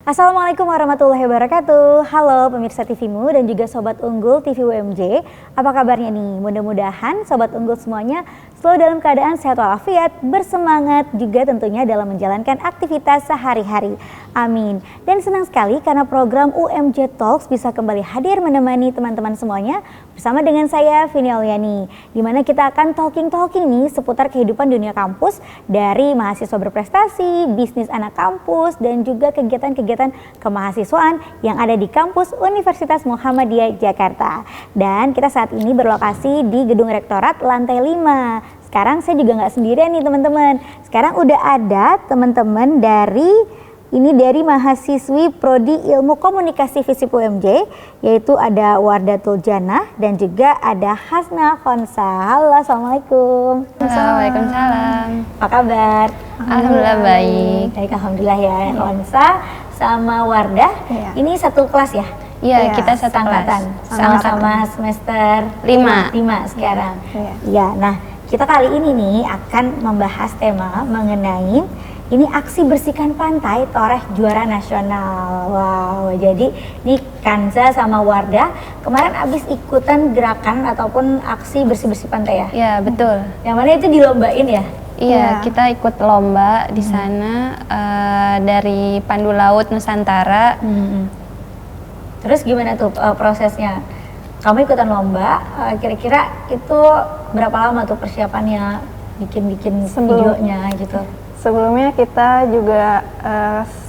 Assalamualaikum warahmatullahi wabarakatuh. Halo pemirsa TVmu dan juga Sobat Unggul TV UMJ. Apa kabarnya nih? Mudah-mudahan Sobat Unggul semuanya selalu dalam keadaan sehat walafiat, bersemangat juga tentunya dalam menjalankan aktivitas sehari-hari. Amin. Dan senang sekali karena program UMJ Talks bisa kembali hadir menemani teman-teman semuanya bersama dengan saya Vini Auliani. Di mana kita akan talking nih seputar kehidupan dunia kampus dari mahasiswa berprestasi, bisnis anak kampus dan juga kegiatan-kegiatan kemahasiswaan yang ada di kampus Universitas Muhammadiyah Jakarta. Dan kita saat ini berlokasi di Gedung Rektorat lantai 5. Sekarang saya juga nggak sendirian nih teman-teman. Sekarang udah ada teman-teman dari mahasiswi Prodi Ilmu Komunikasi FISIP UMJ, yaitu ada Wardatul Jannah dan juga ada Hasna Khonsa. Halo, Assalamualaikum. Waalaikumsalam. Apa kabar? Alhamdulillah baik. Baik, alhamdulillah ya. Khonsa sama Wardah, ini satu kelas ya? Iya, kita satu kelas. Sama-sama semester 5 sekarang. Iya, nah kita kali ini nih akan membahas tema mengenai ini aksi bersihkan pantai Toreh juara nasional. Wow, jadi nih Kanza sama Wardah kemarin abis ikutan gerakan ataupun aksi bersih-bersih pantai ya? Iya, betul. Yang mana itu dilombain ya? Iya, kita ikut lomba di sana dari Pandu Laut Nusantara. Terus gimana tuh prosesnya? Kamu ikutan lomba, kira-kira itu berapa lama tuh persiapannya bikin videonya gitu? Sebelumnya kita juga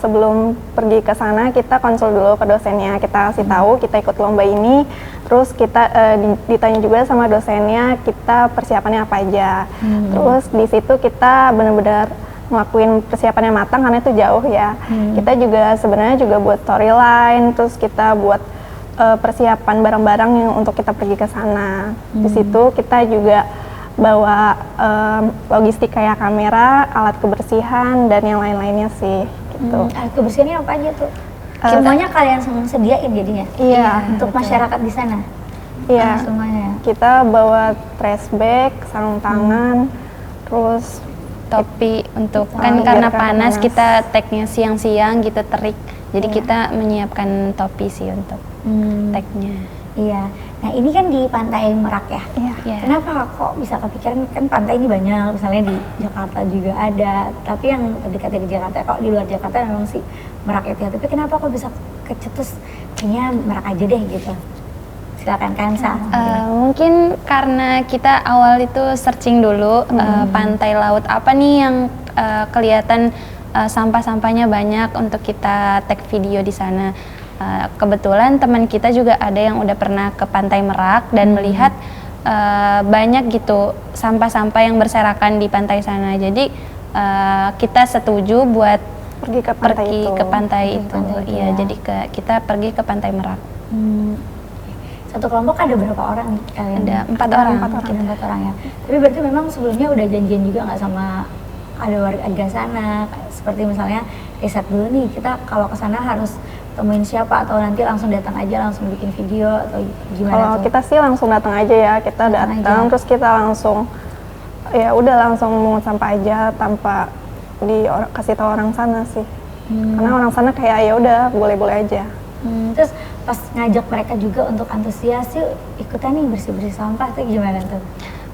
sebelum pergi ke sana kita konsul dulu ke dosennya, kita kasih tahu kita ikut lomba ini, terus kita ditanya juga sama dosennya kita persiapannya apa aja. Terus di situ kita benar-benar ngelakuin persiapannya matang karena itu jauh ya. Kita juga sebenarnya juga buat storyline, terus kita buat persiapan barang-barang yang untuk kita pergi ke sana. Di situ kita juga bawa logistik kayak kamera, alat kebersihan dan yang lain-lainnya sih gitu. Alat kebersihannya apa aja tuh? Semuanya kalian sediain jadinya? Iya. Untuk betul. masyarakat di sana? Iya. Semuanya? Kita bawa trash bag, sarung tangan, terus topi untuk karena panas kita tagnya siang-siang gitu terik. Jadi kita menyiapkan topi sih untuk tagnya. Iya. Nah ini kan di Pantai Merak ya? Iya. Kenapa kok bisa kepikiran, kan pantai ini banyak, misalnya di Jakarta juga ada, tapi yang terdekat dari Jakarta, kok di luar Jakarta memang sih Merak itu ya, tapi kenapa kok bisa kecetus kayaknya Merak aja deh gitu? Silakan Kansa. Mungkin karena kita awal itu searching dulu pantai laut apa nih yang kelihatan sampah-sampahnya banyak untuk kita tag video di sana. Kebetulan teman kita juga ada yang udah pernah ke Pantai Merak dan melihat banyak gitu sampah-sampah yang berserakan di pantai sana. Jadi kita setuju buat pergi ke pantai itu. Iya, jadi kita pergi ke Pantai Merak. Satu kelompok ada berapa orang nih kalian? Ada 4 orang. 4 orang ya. Tapi berarti memang sebelumnya udah janjian juga nggak sama ada warga sana? Seperti misalnya riset dulu nih, kita kalau ke sana harus temuin siapa atau nanti langsung datang aja langsung bikin video atau gimana? Kalau kita sih langsung datang aja ya, kita datang terus kita langsung ya udah langsung mungut sampah aja tanpa kasih tahu orang sana sih. Karena orang sana kayak ya udah boleh-boleh aja. Terus pas ngajak mereka juga untuk antusias yuk ikutan nih bersih-bersih sampah tuh gimana tuh?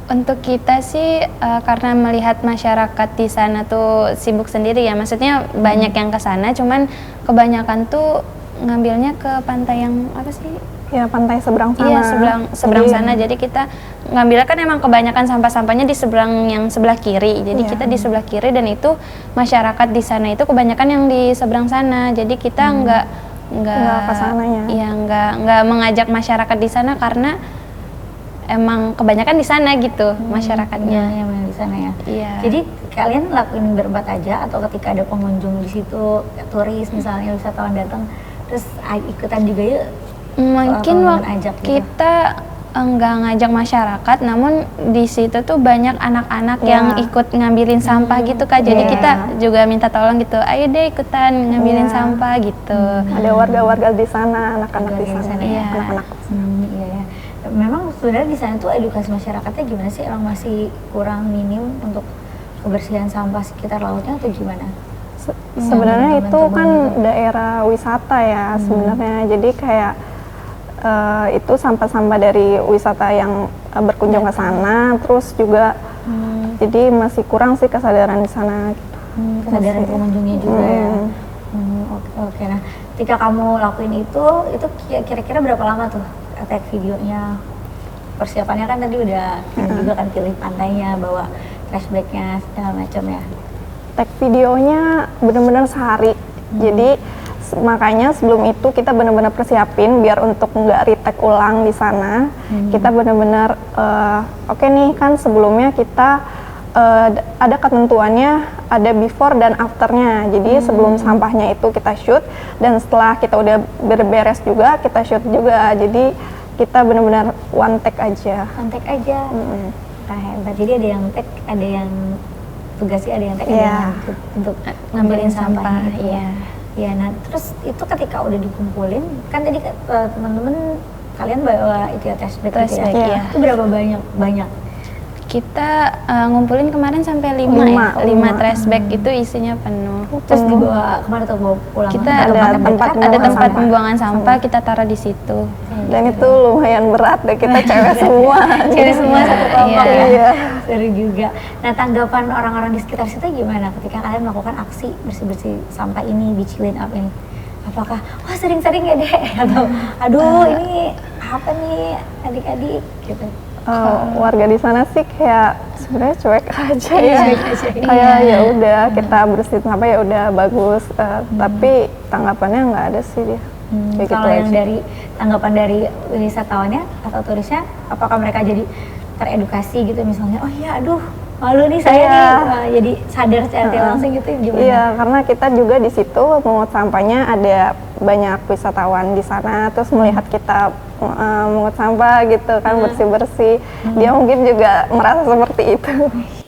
Untuk kita sih karena melihat masyarakat di sana tuh sibuk sendiri ya, maksudnya banyak yang ke sana, cuman kebanyakan tuh ngambilnya ke pantai yang apa sih? Ya pantai seberang sana. Iya seberang sana. Jadi kita ngambilnya kan emang kebanyakan sampah-sampahnya di seberang yang sebelah kiri. Jadi kita di sebelah kiri dan itu masyarakat di sana itu kebanyakan yang di seberang sana. Jadi kita nggak ke sananya. Iya nggak mengajak masyarakat di sana karena emang kebanyakan di sana gitu masyarakatnya. Yang di sana ya. Iya. Jadi kalian lakuin berempat aja atau ketika ada pengunjung di situ, turis misalnya wisatawan datang, terus ikutan juga yuk? Mungkin ajak gitu? Kita enggak ngajak masyarakat, namun di situ tuh banyak anak-anak yang ikut ngambilin sampah gitu Kak. Jadi kita juga minta tolong gitu, ayo deh ikutan ngambilin sampah gitu. Ada warga-warga di sana, anak-anak di sana, anak-anak. Iya. Memang sebenarnya di sana tuh edukasi masyarakatnya gimana sih? Emang masih kurang minim untuk kebersihan sampah sekitar lautnya atau gimana? Sebenarnya itu momentum kan itu. daerah wisata ya sebenarnya. Jadi kayak itu sampah-sampah dari wisata yang berkunjung ke sana, terus juga jadi masih kurang sih kesadaran di sana. Kesadaran pengunjungnya juga ya. Oke, oke. Nah, ketika kamu lakuin itu kira-kira berapa lama tuh take videonya? Persiapannya kan tadi udah ini juga kan pilih pantainya, bawa trash bagnya segala macam ya. Tag videonya benar-benar sehari. Jadi makanya sebelum itu kita benar-benar persiapin biar untuk nggak retake ulang di sana. Kita benar-benar oke nih kan sebelumnya kita ada ketentuannya, ada before dan afternya. Jadi sebelum sampahnya itu kita shoot dan setelah kita udah beres juga kita shoot juga. Jadi kita benar-benar one take aja. Kontak aja. Nah, hebat. Jadi ada yang take, ada yang tugasnya, ada yang take, ada Iya. yang untuk Ngambilin sampah sampah, gitu. iya. Iya, nah terus itu ketika udah dikumpulin, kan tadi teman-teman kalian bawa itu ya trash bag Trash gitu bag, ya. iya. Itu berapa banyak? Kita ngumpulin kemarin sampai 5 Lima, ya, 5 lima. trash bag itu isinya penuh. Terus dibawa kemana tuh, bawa pulang? Kita Ada tempat ada pembuangan tempat sampah. pembuangan sampah, kita taruh di situ. Dan itu lumayan berat deh, kita cewek semua. Cewek semua satu kelompok ya. Iya. Seru juga. Nah, tanggapan orang-orang di sekitar situ gimana ketika kalian melakukan aksi bersih-bersih sampah ini, beach clean up ini? Apakah, wah sering-sering ya deh, atau aduh ini apa nih adik-adik gitu? Warga di sana sih kayak sebenarnya cuek aja ya. Cuek aja, Kayak ya udah kita bersihin sampah ya udah bagus. Tapi tanggapannya nggak ada sih dia. Kayak gitu Kalau yang aja. dari tanggapan dari wisatawannya atau turisnya, apakah mereka jadi teredukasi gitu misalnya, oh iya aduh malu nih saya Iya. nih, wah, jadi sadar secara langsung gitu gimana? Iya, karena kita juga di situ mengut sampahnya ada banyak wisatawan di sana, terus melihat kita mengut sampah gitu kan bersih-bersih, dia mungkin juga merasa seperti itu.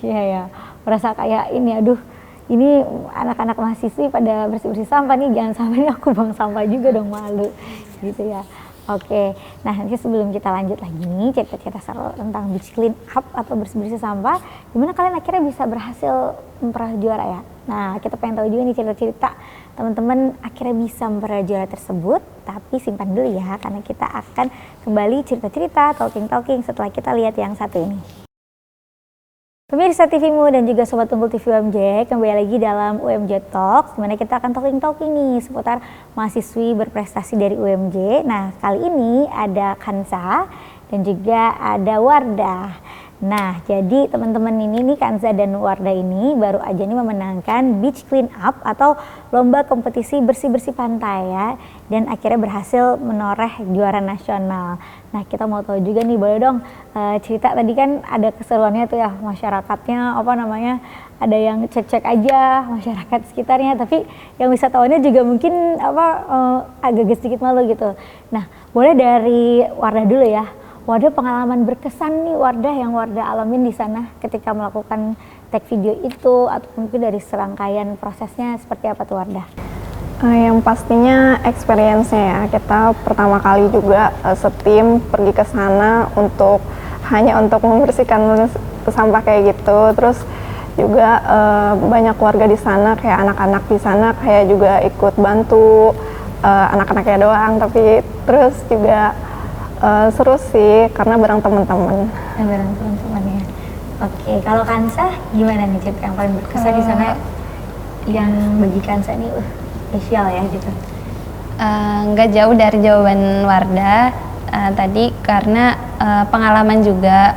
Iya ya, merasa kayak ini aduh ini anak-anak mahasiswi pada bersih-bersih sampah nih, jangan sampai nih aku buang sampah juga dong, malu gitu ya. Oke, nah nanti sebelum kita lanjut lagi nih cerita-cerita seru tentang beach clean up atau bersih-bersih sampah, gimana kalian akhirnya bisa berhasil memperoleh juara ya? Nah, kita pengen tahu juga nih cerita-cerita teman-teman akhirnya bisa memperoleh juara tersebut, tapi simpan dulu ya karena kita akan kembali cerita-cerita, talking-talking setelah kita lihat yang satu ini. Pemirsa TVmu dan juga Sobat Unggul TV UMJ, kembali lagi dalam UMJ Talks, dimana kita akan talking nih seputar mahasiswi berprestasi dari UMJ. Nah, kali ini ada Kansa dan juga ada Wardah. Nah, jadi teman-teman ini nih Kansa dan Wardah ini baru aja nih memenangkan Beach Clean Up atau lomba kompetisi bersih-bersih pantai ya, dan akhirnya berhasil menoreh juara nasional. Nah, kita mau tahu juga nih, boleh dong cerita tadi kan ada keseruannya tuh ya, masyarakatnya apa namanya, ada yang cek-cek aja masyarakat sekitarnya, tapi yang wisatawannya juga mungkin agak sedikit malu gitu. Nah, boleh dari Wardah dulu ya. Wardah, pengalaman berkesan nih Wardah yang Wardah alamin di sana ketika melakukan take video itu, atau mungkin dari serangkaian prosesnya seperti apa tuh Wardah? Yang pastinya experience-nya ya, kita pertama kali juga setim pergi ke sana hanya untuk membersihkan sampah kayak gitu. Terus juga banyak warga di sana, kayak anak-anak di sana kayak juga ikut bantu, anak-anaknya doang, tapi terus juga seru sih karena bareng teman-teman. Bareng teman-teman ya. Oke, kalau Kansa gimana nih cerita yang paling berkesan di sana yang bagi Kansa ini spesial ya gitu? Nggak jauh dari jawaban Wardah tadi, karena pengalaman juga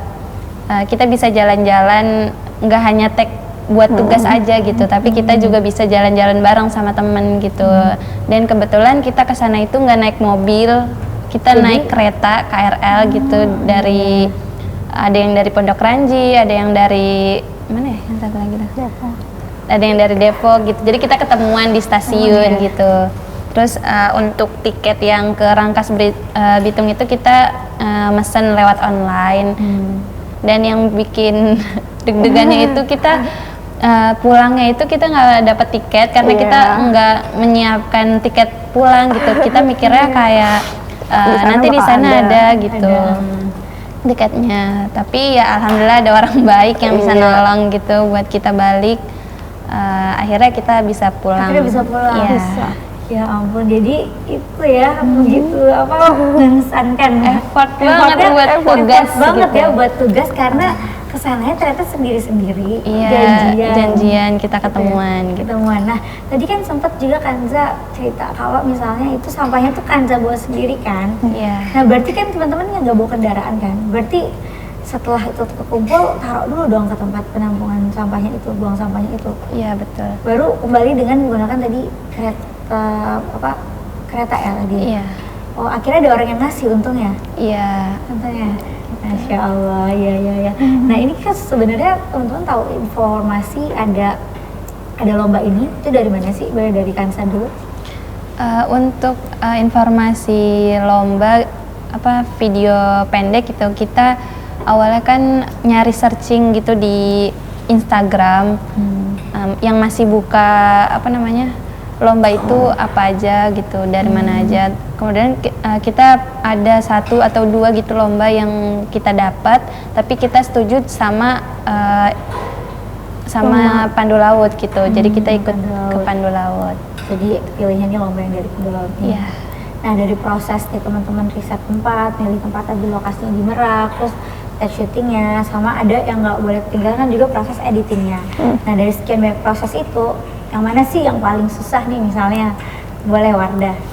kita bisa jalan-jalan, nggak hanya take buat tugas aja gitu, tapi kita juga bisa jalan-jalan bareng sama temen gitu. Dan kebetulan kita kesana itu nggak naik mobil, kita naik kereta KRL gitu, dari ada yang dari Pondok Ranji, ada yang dari mana ya yang satu lagi tuh? Depok. Ada yang dari Depok gitu. Jadi kita ketemuan di stasiun gitu. Terus untuk tiket yang ke Rangkas Bitung itu kita mesen lewat online. Dan yang bikin deg-degannya itu kita pulangnya itu kita nggak dapat tiket karena kita nggak menyiapkan tiket pulang gitu. Kita mikirnya kayak nanti di sana ada gitu tiketnya. Tapi ya alhamdulillah ada orang baik yang bisa nolong gitu buat kita balik. akhirnya kita bisa pulang. Akhirnya bisa pulang. Iya. Bisa. Ya ampun, jadi itu ya begitu apa mengesankan Effort banget buat tugas banget gitu. ya buat tugas karena kesananya ternyata sendiri-sendiri. Iya, janjian kita ketemuan gitu. Ketemuan. Nah, tadi kan sempat juga Kanza cerita kalau misalnya itu sampahnya tuh Kanza bawa sendiri kan. Iya. Nah, berarti kan teman-teman nggak bawa kendaraan kan? Berarti setelah itu kekumpul, taruh dulu dong ke tempat penampungan sampahnya itu, buang sampahnya itu. Iya, betul. Baru kembali dengan menggunakan tadi kereta ya tadi. Iya. Oh, akhirnya ada orang yang ngasih untungnya. Iya. Untungnya. Masya Allah, ya. Nah, ini kan sebenarnya teman-teman tahu informasi ada lomba ini itu dari mana sih? Dari Kansa dulu. Untuk informasi lomba video pendek gitu, kita awalnya kan nyari searching gitu di Instagram yang masih buka lomba itu apa aja gitu, dari mana aja. Kemudian kita ada 1 atau 2 gitu lomba yang kita dapat, tapi kita setuju sama Pandu Laut gitu. Jadi kita ikut ke Pandu Laut. Jadi pilihannya lomba yang dari Pandu Laut. Iya. Nah, dari proses nih teman-teman riset tempat, milih tempat tadi lokasinya di Merak, terus set syutingnya, sama ada yang nggak boleh ketinggalan juga proses editingnya. Nah, dari sekian banyak proses itu, yang mana sih yang paling susah nih misalnya? Boleh Wardah.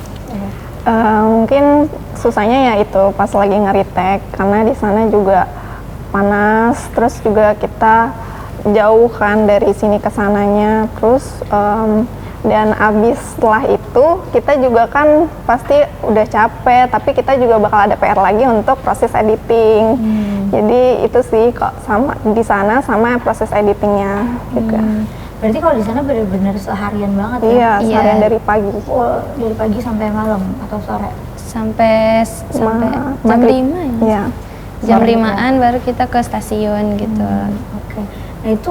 Mungkin susahnya ya itu pas lagi nge-retake karena di sana juga panas, terus juga kita jauh kan dari sini ke sananya, terus dan abis setelah itu kita juga kan pasti udah capek, tapi kita juga bakal ada PR lagi untuk proses editing. Jadi itu sih kok sama di sana sama proses editingnya juga. Berarti kalau di sana benar-benar seharian banget ya? Iya, seharian dari pagi. Oh, dari pagi sampai malam atau sore? Sampai jam 5 ya? Iya. Jam 5-an baru kita ke stasiun gitu. Oke. Nah itu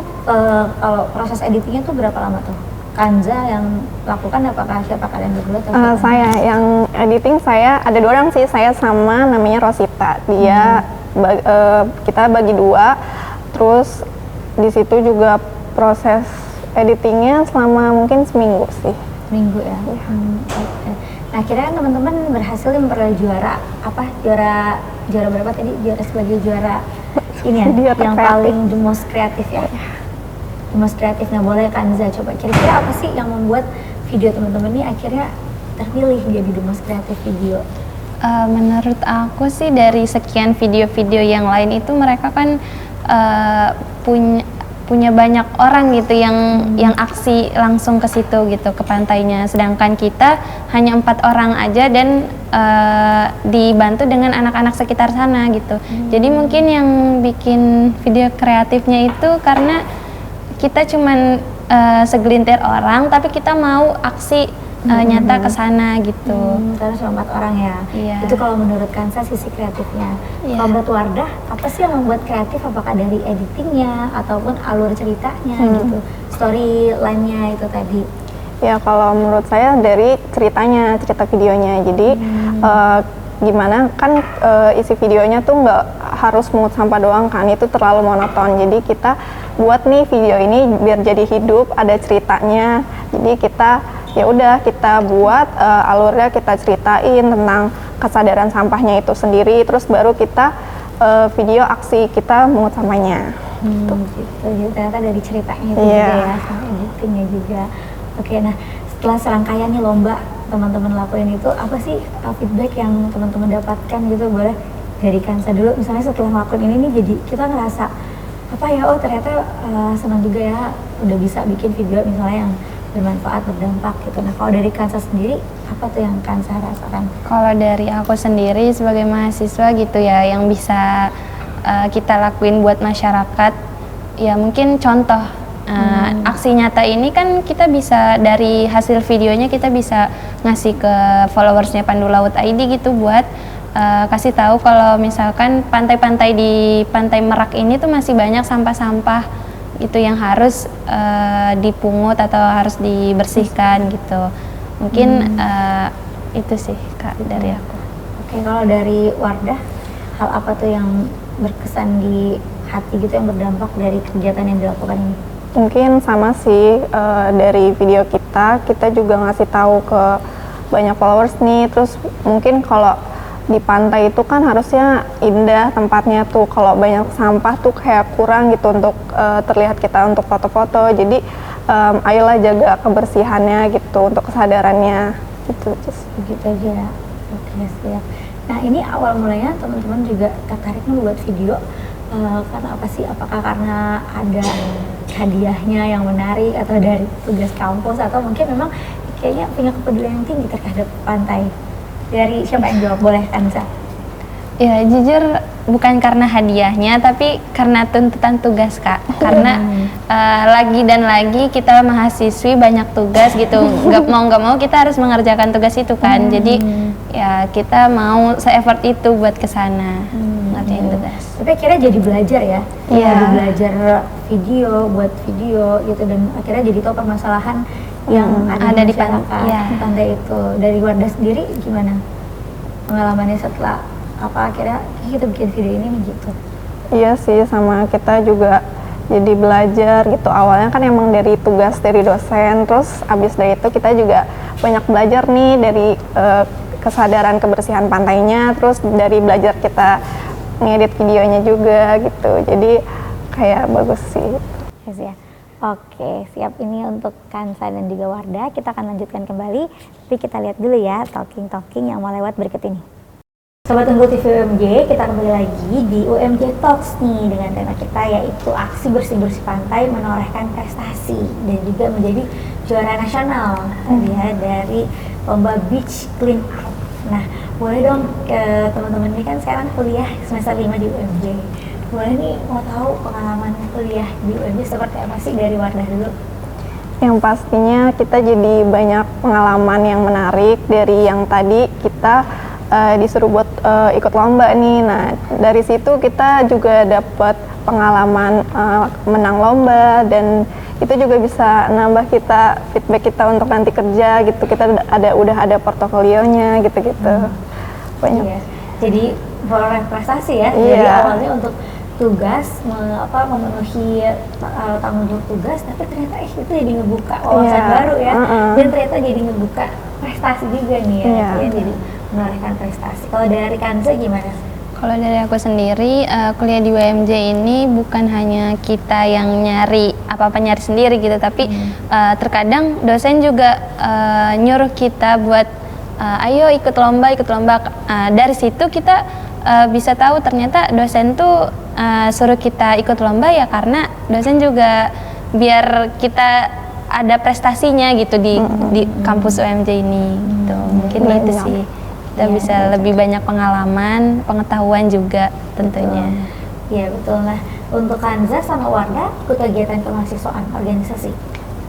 kalau proses editingnya tuh berapa lama tuh? Kanza yang lakukan apakah siapa kalian berdua? Saya yang editing, saya ada 2 orang sih, saya sama namanya Rosita. Dia kita bagi 2, terus di situ juga proses editingnya selama mungkin seminggu sih. Seminggu ya? Okay. Nah akhirnya teman-teman berhasil memperoleh juara berapa tadi? Sebagai juara ini ya? Yang paling the most kreatif ya? The most kreatif. Nah boleh Kanza coba kira-kira apa sih yang membuat video teman-teman ini akhirnya terpilih jadi the most kreatif video? Menurut aku sih dari sekian video-video yang lain itu mereka kan punya banyak orang gitu yang aksi langsung ke situ gitu, ke pantainya, sedangkan kita hanya 4 orang aja dan dibantu dengan anak-anak sekitar sana gitu. Jadi mungkin yang bikin video kreatifnya itu karena kita cuman segelintir orang tapi kita mau aksi nyata ke sana gitu. Karena cuma 4 orang ya. Iya. Itu kalau menurut Kansa sisi kreatifnya. Iya. Kalau menurut Wardah, apa sih yang membuat kreatif? Apakah dari editingnya ataupun alur ceritanya gitu, storyline-nya itu tadi? Ya kalau menurut saya dari ceritanya, cerita videonya. Jadi gimana kan isi videonya tuh nggak harus mungut sampah doang kan, itu terlalu monoton. Jadi kita buat nih video ini biar jadi hidup, ada ceritanya. Jadi kita buat alurnya, kita ceritain tentang kesadaran sampahnya itu sendiri, terus baru kita video aksi kita mungut sampahnya. Gitu. Jadi ternyata dari ceritanya itu juga ya, sama editingnya juga. Oke, nah setelah serangkaian nih lomba teman-teman lakuin itu, apa sih feedback yang teman-teman dapatkan gitu? Boleh dari Kansa dulu, misalnya setelah ngelakuin ini nih, jadi kita ngerasa apa ya, oh ternyata senang juga ya udah bisa bikin video misalnya yang bermanfaat, berdampak gitu. Nah kalau dari Kansa sendiri, apa tuh yang Kansa rasakan? Kalau dari aku sendiri sebagai mahasiswa gitu ya, yang bisa kita lakuin buat masyarakat, ya mungkin contoh aksi nyata ini kan kita bisa dari hasil videonya kita bisa ngasih ke followersnya Pandu Laut ID gitu buat kasih tahu kalau misalkan pantai-pantai di Pantai Merak ini tuh masih banyak sampah-sampah gitu yang harus dipungut atau harus dibersihkan gitu. Mungkin itu sih Kak dari aku. Oke, kalau dari Wardah, hal apa tuh yang berkesan di hati gitu, yang berdampak dari kegiatan yang dilakukan ini? Mungkin sama sih, dari video kita juga ngasih tahu ke banyak followers nih. Terus mungkin kalau di pantai itu kan harusnya indah tempatnya tuh, kalau banyak sampah tuh kayak kurang gitu untuk terlihat kita untuk foto-foto. Jadi ayolah jaga kebersihannya gitu, untuk kesadarannya gitu. Begitu aja. Oke, siap. Nah, ini awal mulanya teman-teman juga tertarik nih buat video karena apa sih? Apakah karena ada hadiahnya yang menarik atau dari tugas kampus, atau mungkin memang kayaknya punya kepedulian yang tinggi terhadap pantai? Dari siapa yang jawab? Boleh Kanza? Ya jujur bukan karena hadiahnya, tapi karena tuntutan tugas Kak. Karena lagi dan lagi kita mahasiswi banyak tugas gitu, nggak mau kita harus mengerjakan tugas itu kan. Jadi ya kita mau se-effort itu buat kesana ngerjain tugas. Tapi akhirnya jadi belajar ya? Iya. Jadi belajar video, buat video gitu, dan akhirnya jadi tahu permasalahan yang ada di masyarakat pantai itu. Dari Wardah sendiri gimana pengalamannya setelah akhirnya kita bikin video ini nih gitu? Iya sih, sama kita juga jadi belajar gitu. Awalnya kan emang dari tugas dari dosen, terus abis dari itu kita juga banyak belajar nih dari kesadaran kebersihan pantainya, terus dari belajar kita ngedit videonya juga gitu. Jadi kayak bagus sih. Yes, ya. Oke, siap. Ini untuk Kansa dan juga Wardah. Kita akan lanjutkan kembali, tapi kita lihat dulu ya talking-talking yang mau lewat berikut ini. Sobat Unggul TV UMJ, kita kembali lagi di UMJ Talks nih dengan tema kita yaitu aksi bersih-bersih pantai menorehkan prestasi dan juga menjadi juara nasional tadi ya dari lomba Beach Clean Up. Nah, boleh dong teman-teman ini kan sekarang kuliah semester 5 di UMJ. Boleh nih mau tahu pengalaman kuliah di UMJ seperti apa sih, dari Wardah dulu? Yang pastinya kita jadi banyak pengalaman yang menarik. Dari yang tadi kita disuruh buat ikut lomba nih. Nah, dari situ kita juga dapat pengalaman menang lomba, dan itu juga bisa nambah kita feedback kita untuk nanti kerja gitu. Kita udah ada portofolionya gitu-gitu. Banyak. Iya. Jadi memperoleh prestasi ya. Iya. Jadi awalnya untuk tugas memenuhi tanggung jawab tugas, tapi ternyata itu jadi ngebuka wawasan baru ya. Dan ternyata jadi ngebuka prestasi juga nih ya. Jadi menorehkan prestasi. Kalau dari Kanza gimana? Kalau dari aku sendiri, kuliah di UMJ ini bukan hanya kita yang nyari apa-apa nyari sendiri gitu, tapi terkadang dosen juga nyuruh kita buat ayo ikut lomba. Dari situ kita bisa tahu ternyata dosen tuh suruh kita ikut lomba ya karena dosen juga biar kita ada prestasinya gitu di kampus UMJ ini gitu. Mungkin itu sih. Kita bisa lebih banyak pengalaman, pengetahuan juga tentunya. Iya betul. Nah, untuk Kanza sama Wardah ikut kegiatan kemahasiswaan organisasi?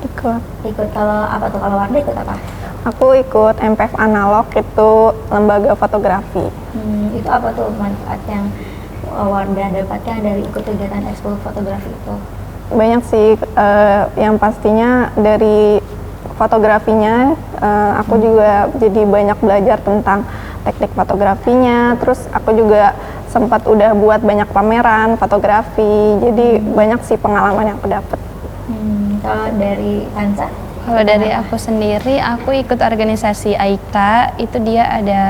Ikut kalau apa tuh? Kalau Wardah ikut apa? Aku ikut MPF Analog, itu lembaga fotografi. Itu apa tuh manfaat yang Wardah dapatnya dari ikut kegiatan ekskul fotografi itu? Banyak sih, yang pastinya dari fotografinya aku juga jadi banyak belajar tentang teknik fotografinya. Terus aku juga sempat udah buat banyak pameran fotografi, jadi banyak sih pengalaman yang aku dapat. Kalau dari Kanza? Kalau dari aku sendiri, aku ikut organisasi AIKA, itu dia ada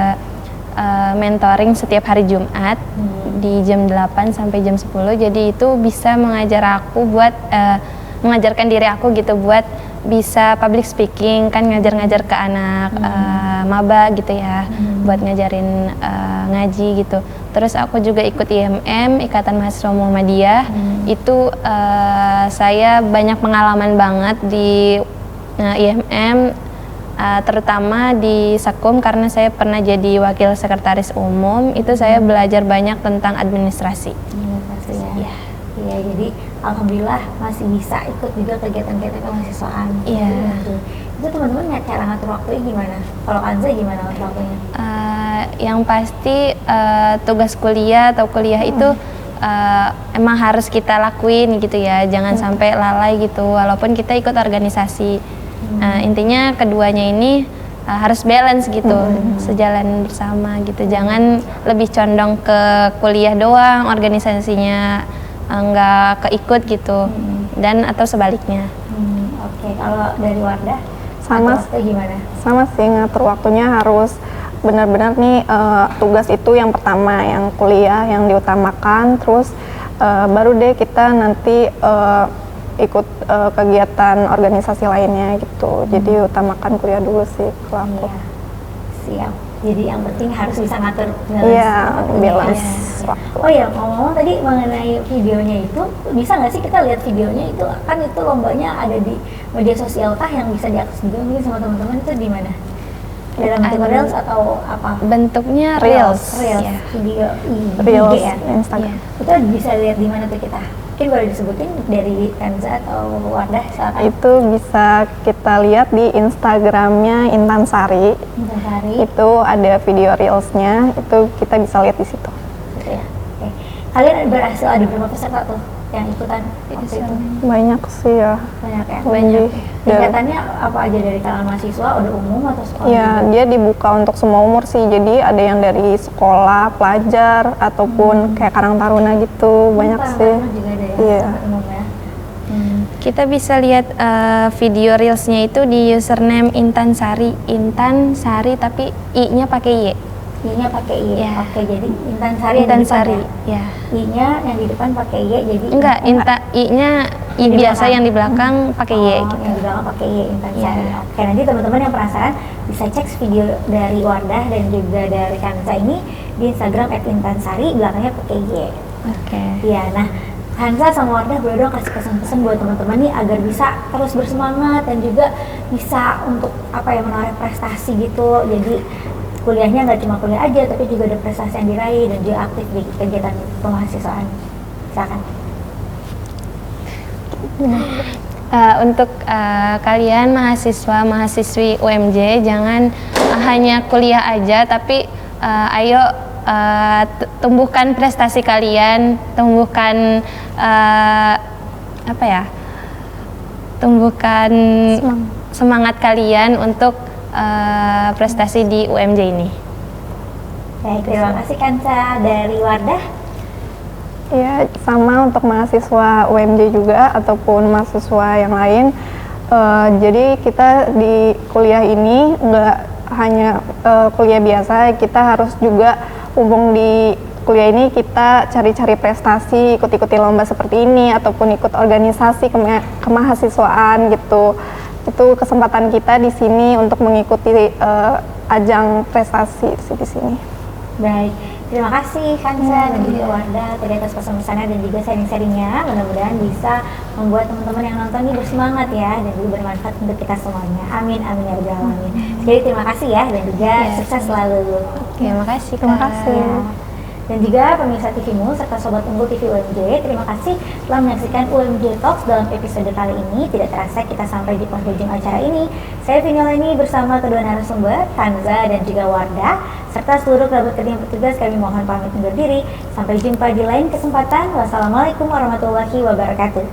mentoring setiap hari Jumat di jam 8 sampai jam 10, jadi itu bisa mengajar aku buat mengajarkan diri aku gitu buat bisa public speaking, kan ngajar-ngajar ke anak maba gitu ya, buat ngajarin ngaji gitu. Terus aku juga ikut IMM, Ikatan Mahasiswa Muhammadiyah. Itu saya banyak pengalaman banget di IMM, terutama di Sekum karena saya pernah jadi wakil sekretaris umum. Itu saya belajar banyak tentang administrasi. Iya, jadi alhamdulillah masih bisa ikut juga kegiatan-kegiatan kemahasiswaan. Iya. Itu teman-teman cara ngatur waktunya gimana? Kalau Kanza gimana ngatur waktunya? Yang pasti tugas kuliah atau kuliah itu emang harus kita lakuin gitu ya, jangan sampai lalai gitu. Walaupun kita ikut organisasi, intinya keduanya ini harus balance gitu, sejalan bersama gitu. Jangan lebih condong ke kuliah doang, organisasinya nggak keikut gitu. dan atau sebaliknya. Oke, kalau dari Wardah Sama. atau gimana? Sama sih, ngatur waktunya harus benar-benar nih, tugas itu yang pertama, yang kuliah yang diutamakan, terus baru deh kita nanti ikut kegiatan organisasi lainnya gitu. Jadi utamakan kuliah dulu sih kalau aku. Iya. Siap. Jadi yang penting harus bisa ngatur Iya, waktunya. balance Iya. waktu. Oh ya, ngomong-ngomong tadi mengenai videonya itu, bisa nggak sih kita lihat videonya itu? Kan itu lombanya ada di media sosial kah yang bisa diakses juga mungkin sama teman-teman, itu di mana? Dalam bentuk Ada. reels atau apa? Bentuknya Reels. Reels, Ya. video Reels IG ya? Instagram. Iya. Itu bisa lihat di mana tuh kita? Mungkin boleh disebutin dari Kanza atau Wardah, silakan. Itu bisa kita lihat di Instagramnya Intan Sari. Intan Sari. Itu ada video reelsnya, itu kita bisa lihat di situ. Gitu ya. Oke. Kalian berhasil ada berapa peserta tuh yang ikutan waktu itu? Banyak sih ya. Banyak ya? Banyak. Tingkatannya apa aja, dari kalangan mahasiswa, udah umum atau sekolah? Ya, juga? dia dibuka untuk semua umur sih. Jadi ada yang dari sekolah, pelajar, ataupun kayak Karang Taruna gitu. Banyak Karang sih. Taruna juga ada ya, Iya. sampai umum ya. Kita bisa lihat video reelsnya itu di username Intan Sari. Intan Sari tapi I-nya pakai Y. I-nya pakai Y. Ya. Oke, jadi Intan Sari yang Intan di depan Sari. ya? Ya. I-nya yang di depan pakai Y, jadi Enggak, I-nya I Yang di biasa belakang. yang di belakang pakai Y Oh, gitu. yang di belakang pakai Y, Intan Iya. Sari. Oke, nanti teman-teman yang penasaran bisa cek video dari Wardah dan juga dari Kanza ini di Instagram @intansari, belakangnya pakai Y. Oke. Iya, nah Kanza sama Wardah boleh dong kasih pesan-pesan buat teman-teman nih agar bisa terus bersemangat dan juga bisa untuk apa ya, menoreh prestasi gitu. Jadi kuliahnya nggak cuma kuliah aja, tapi juga ada prestasi yang diraih dan juga aktif di kegiatan kemahasiswaan. Silakan. Untuk kalian mahasiswa-mahasiswi UMJ, jangan hanya kuliah aja, tapi ayo tumbuhkan prestasi kalian, tumbuhkan apa ya? Tumbuhkan semangat kalian untuk prestasi di UMJ ini. Baik, terima kasih Kanza. Dari Wardah. Ya, sama untuk mahasiswa UMJ juga ataupun mahasiswa yang lain. Jadi kita di kuliah ini nggak hanya kuliah biasa, kita harus juga mumpung di kuliah ini kita cari-cari prestasi, ikut-ikuti lomba seperti ini ataupun ikut organisasi kemahasiswaan gitu. Itu kesempatan kita di sini untuk mengikuti ajang prestasi di sini. Baik, terima kasih Kanza dan juga Wardah tadi atas pesan-pesannya dan juga sharing-sharingnya. Mudah-mudahan bisa membuat teman-teman yang nonton ini bersemangat ya, dan juga bermanfaat untuk kita semuanya. Amin, amin ya rabbal alamin. Jadi terima kasih ya, dan juga sukses selalu. Terima kasih. Terima Kak. kasih. Ya. Dan juga pemirsa TVmu serta Sobat Unggul TV UMJ, terima kasih telah menyaksikan UMJ Talks dalam episode kali ini. Tidak terasa kita sampai di penghujung acara ini. Saya Vinoleni bersama kedua narasumber, Kanza dan juga Wardah, serta seluruh kerabat kerja yang bertugas, kami mohon pamit undur diri. Sampai jumpa di lain kesempatan. Wassalamualaikum warahmatullahi wabarakatuh.